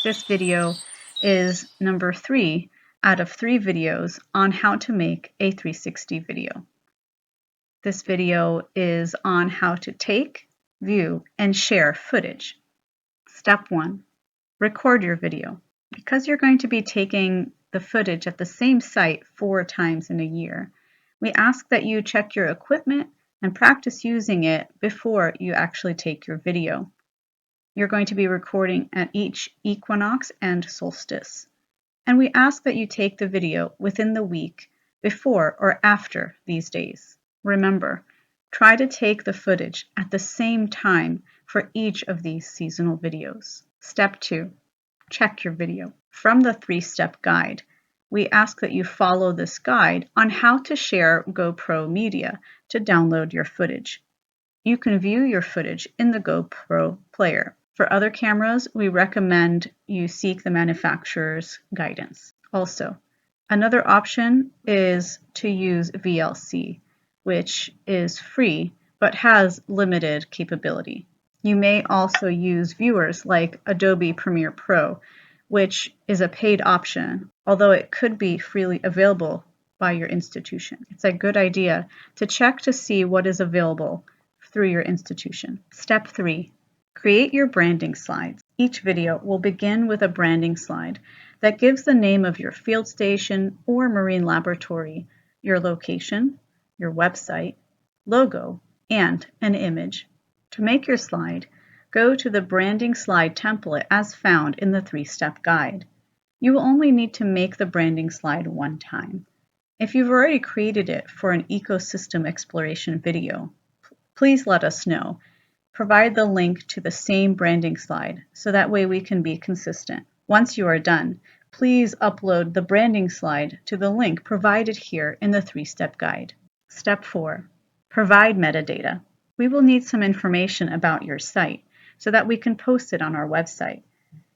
This video is number 3 out of 3 videos on how to make a 360 video. This video is on how to take, view, and share footage. Step 1. Record your video. Because you're going to be taking the footage at the same site 4 times in a year, we ask that you check your equipment and practice using it before you actually take your video. You're going to be recording at each equinox and solstice, and we ask that you take the video within the week before or after these days. Remember, try to take the footage at the same time for each of these seasonal videos. Step 2. Check your video. From the 3-step guide, we ask that you follow this guide on how to share GoPro media to download your footage. You can view your footage in the GoPro player. For other cameras, we recommend you seek the manufacturer's guidance. Also, another option is to use VLC, which is free but has limited capability. You may also use viewers like Adobe Premiere Pro, which is a paid option, although it could be freely available by your institution. It's a good idea to check to see what is available through your institution. Step 3. Create your branding slides. Each video will begin with a branding slide that gives the name of your field station or marine laboratory, your location, your website, logo, and an image. To make your slide, go to the branding slide template as found in the 3-step guide. You will only need to make the branding slide one time. If you've already created it for an ecosystem exploration video, please let us know. Provide the link to the same branding slide so that way we can be consistent. Once you are done, please upload the branding slide to the link provided here in the 3-step guide. Step 4. Provide metadata. We will need some information about your site so that we can post it on our website.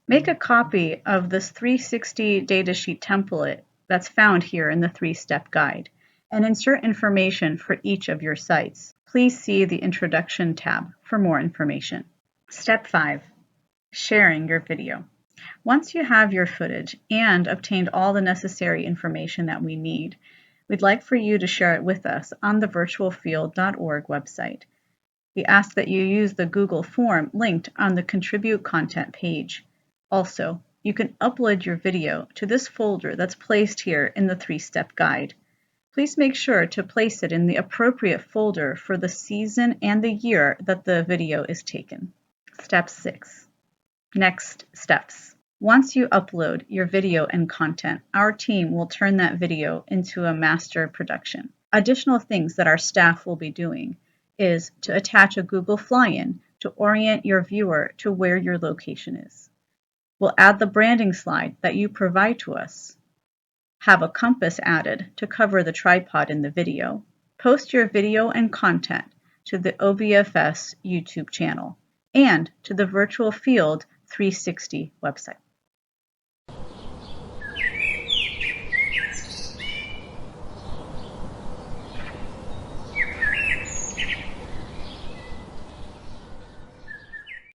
Make a copy of this 360 datasheet template that's found here in the 3-step guide and insert information for each of your sites. Please see the Introduction tab for more information. Step 5. Sharing your video. Once you have your footage and obtained all the necessary information that we need, we'd like for you to share it with us on the virtualfield.org website. We ask that you use the Google form linked on the Contribute Content page. Also, you can upload your video to this folder that's placed here in the 3-step guide. Please make sure to place it in the appropriate folder for the season and the year that the video is taken. Step 6. Next steps. Once you upload your video and content, our team will turn that video into a master production. Additional things that our staff will be doing is to attach a Google fly-in to orient your viewer to where your location is. We'll add the branding slide that you provide to us. Have a compass added to cover the tripod in the video. Post your video and content to the OBFS YouTube channel and to the Virtual Field 360 website.